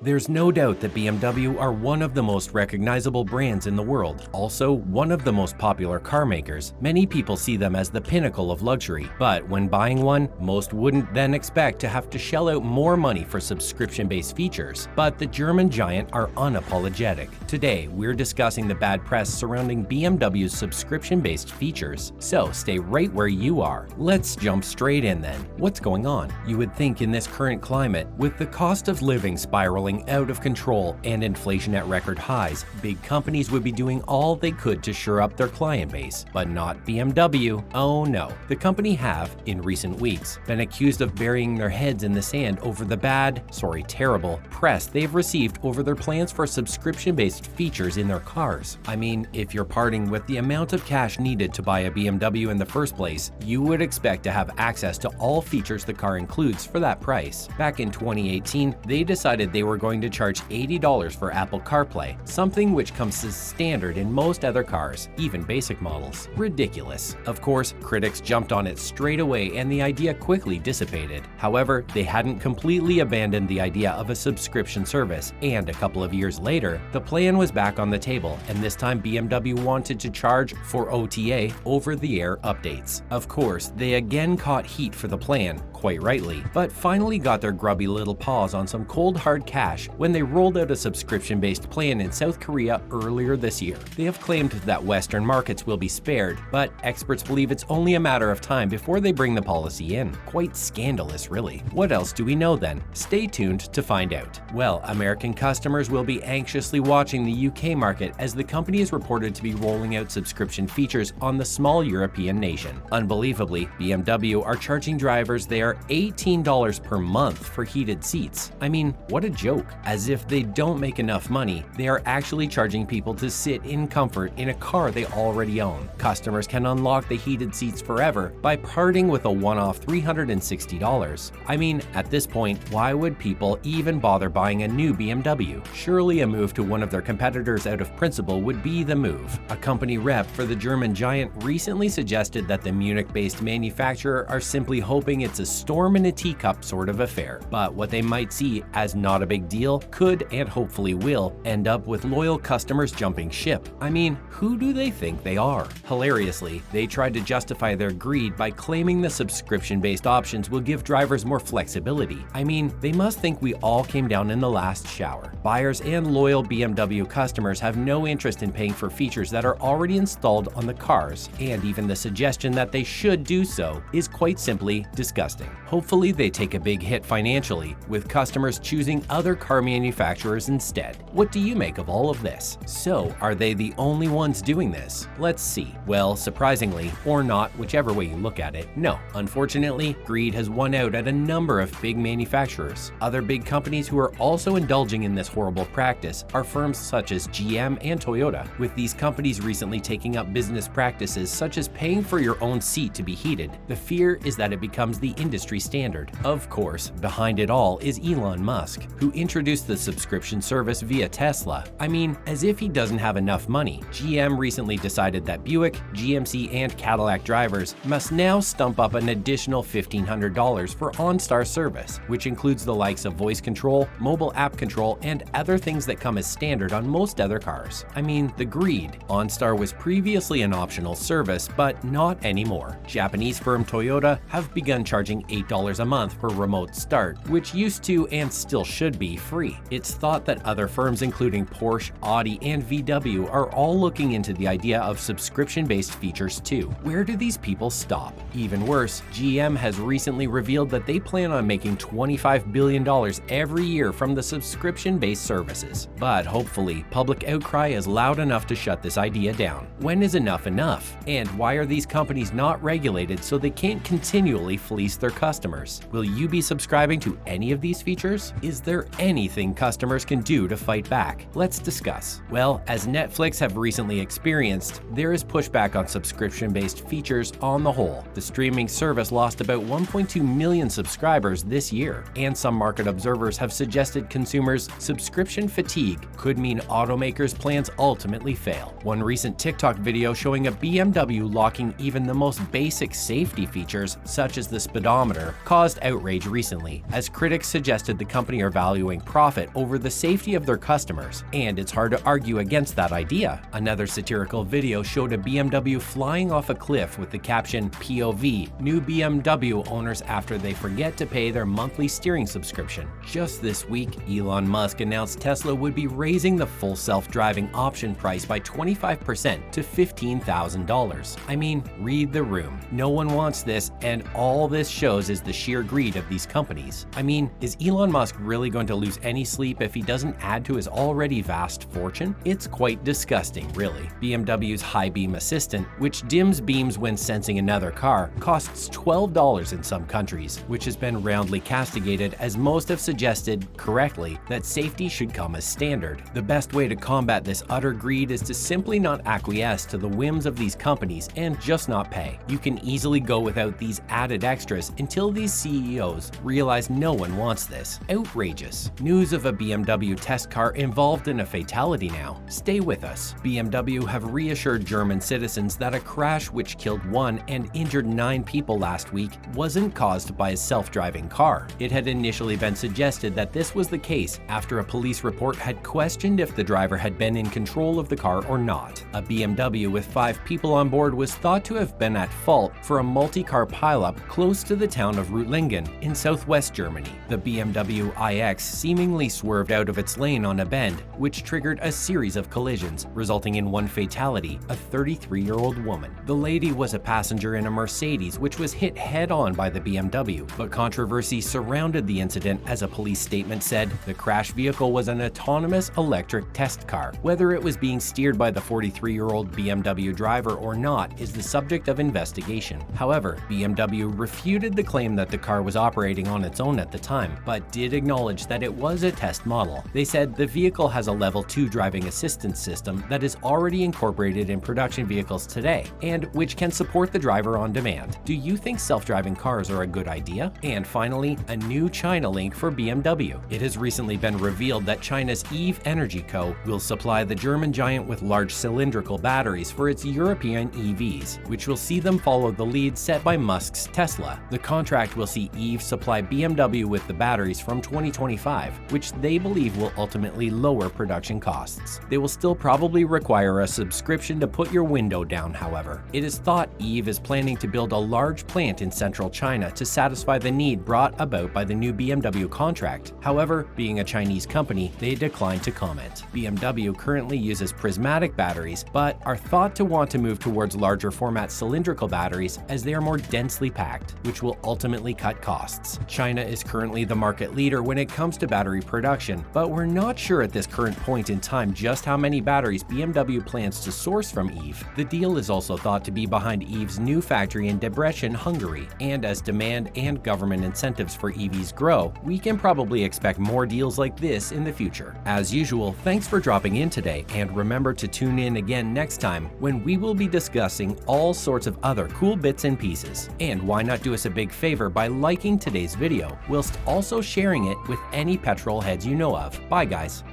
There's no doubt that BMW are one of the most recognizable brands in the world, also one of the most popular car makers. Many people see them as the pinnacle of luxury, but when buying one, most wouldn't then expect to have to shell out more money for subscription-based features. But the German giant are unapologetic. Today, we're discussing the bad press surrounding BMW's subscription-based features, so stay right where you are. Let's jump straight in then. What's going on? You would think in this current climate, with the cost of living spiraling out of control and inflation at record highs, big companies would be doing all they could to shore up their client base. But not BMW. Oh no. The company have, in recent weeks, been accused of burying their heads in the sand over the terrible press they've received over their plans for subscription-based features in their cars. I mean, if you're parting with the amount of cash needed to buy a BMW in the first place, you would expect to have access to all features the car includes for that price. Back in 2018, they decided they were going to charge $80 for Apple Carplay, something which comes as standard in most other cars, even basic models. Ridiculous. Of course, critics jumped on it straight away and the idea quickly dissipated. However, they hadn't completely abandoned the idea of a subscription service, and a couple of years later, the plan was back on the table, and this time BMW wanted to charge for OTA, over-the-air updates. Of course, they again caught heat for the plan, quite rightly, but finally got their grubby little paws on some cold hard cash when they rolled out a subscription-based plan in South Korea earlier this year. They have claimed that Western markets will be spared, but experts believe it's only a matter of time before they bring the policy in. Quite scandalous, really. What else do we know then? Stay tuned to find out. Well, American customers will be anxiously watching the UK market as the company is reported to be rolling out subscription features on the small European nation. Unbelievably, BMW are charging drivers there $18 per month for heated seats. I mean, what a joke. As if they don't make enough money, they are actually charging people to sit in comfort in a car they already own. Customers can unlock the heated seats forever by parting with a one-off $360. I mean, at this point, why would people even bother buying a new BMW? Surely a move to one of their competitors out of principle would be the move. A company rep for the German giant recently suggested that the Munich-based manufacturer are simply hoping it's a storm in a teacup sort of affair, but what they might see as not a big deal could, and hopefully will, end up with loyal customers jumping ship. I mean, who do they think they are? Hilariously, they tried to justify their greed by claiming the subscription-based options will give drivers more flexibility. I mean, they must think we all came down in the last shower. Buyers and loyal BMW customers have no interest in paying for features that are already installed on the cars, and even the suggestion that they should do so is quite simply disgusting. Hopefully they take a big hit financially, with customers choosing other car manufacturers instead. What do you make of all of this? So, are they the only ones doing this? Let's see. Well, surprisingly, or not, whichever way you look at it, no. Unfortunately, greed has won out at a number of big manufacturers. Other big companies who are also indulging in this horrible practice are firms such as GM and Toyota, with these companies recently taking up business practices such as paying for your own seat to be heated. The fear is that it becomes the industry standard. Of course, behind it all is Elon Musk, who introduced the subscription service via Tesla. I mean, as if he doesn't have enough money. GM recently decided that Buick, GMC, and Cadillac drivers must now stump up an additional $1,500 for OnStar service, which includes the likes of voice control, mobile app control, and other things that come as standard on most other cars. I mean, the greed. OnStar was previously an optional service, but not anymore. Japanese firm Toyota have begun charging $8 a month for remote start, which used to and still should be free. It's thought that other firms including Porsche, Audi, and VW are all looking into the idea of subscription-based features too. Where do these people stop? Even worse, GM has recently revealed that they plan on making $25 billion every year from the subscription-based services. But hopefully, public outcry is loud enough to shut this idea down. When is enough enough? And why are these companies not regulated so they can't continually fleece their customers? Will you be subscribing to any of these features? Is there anything customers can do to fight back? Let's discuss. Well, as Netflix have recently experienced, there is pushback on subscription-based features on the whole. The streaming service lost about 1.2 million subscribers this year, and some market observers have suggested consumers' subscription fatigue could mean automakers' plans ultimately fail. One recent TikTok video showing a BMW locking even the most basic safety features, such as the speedometer kilometer caused outrage recently, as critics suggested the company are valuing profit over the safety of their customers, and it's hard to argue against that idea. Another satirical video showed a BMW flying off a cliff with the caption "POV, new BMW owners after they forget to pay their monthly steering subscription." Just this week, Elon Musk announced Tesla would be raising the full self-driving option price by 25% to $15,000. I mean, read the room. No one wants this, and all this shows is the sheer greed of these companies. I mean, is Elon Musk really going to lose any sleep if he doesn't add to his already vast fortune? It's quite disgusting, really. BMW's High Beam Assistant, which dims beams when sensing another car, costs $12 in some countries, which has been roundly castigated, as most have suggested, correctly, that safety should come as standard. The best way to combat this utter greed is to simply not acquiesce to the whims of these companies and just not pay. You can easily go without these added extras until these CEOs realize no one wants this. Outrageous. News of a BMW test car involved in a fatality now. Stay with us. BMW have reassured German citizens that a crash which killed 1 and injured 9 people last week wasn't caused by a self-driving car. It had initially been suggested that this was the case after a police report had questioned if the driver had been in control of the car or not. A BMW with 5 people on board was thought to have been at fault for a multi-car pileup close to the town of Reutlingen in southwest Germany. The BMW iX seemingly swerved out of its lane on a bend, which triggered a series of collisions, resulting in 1 fatality, a 33-year-old woman. The lady was a passenger in a Mercedes, which was hit head-on by the BMW, but controversy surrounded the incident as a police statement said the crash vehicle was an autonomous electric test car. Whether it was being steered by the 43-year-old BMW driver or not is the subject of investigation. However, BMW refuted the claim that the car was operating on its own at the time, but did acknowledge that it was a test model. They said the vehicle has a level 2 driving assistance system that is already incorporated in production vehicles today, and which can support the driver on demand. Do you think self-driving cars are a good idea? And finally, a new China link for BMW. It has recently been revealed that China's Eve Energy Co. will supply the German giant with large cylindrical batteries for its European EVs, which will see them follow the lead set by Musk's Tesla. The contract will see Eve supply BMW with the batteries from 2025, which they believe will ultimately lower production costs. They will still probably require a subscription to put your window down, however. It is thought Eve is planning to build a large plant in central China to satisfy the need brought about by the new BMW contract. However, being a Chinese company, they declined to comment. BMW currently uses prismatic batteries, but are thought to want to move towards larger format cylindrical batteries as they are more densely packed, which will ultimately cut costs. China is currently the market leader when it comes to battery production, but we're not sure at this current point in time just how many batteries BMW plans to source from Eve. The deal is also thought to be behind Eve's new factory in Debrecen, Hungary, and as demand and government incentives for EVs grow, we can probably expect more deals like this in the future. As usual, thanks for dropping in today, and remember to tune in again next time when we will be discussing all sorts of other cool bits and pieces. And why not do us a big favor by liking today's video, whilst also sharing it with any petrol heads you know of. Bye guys.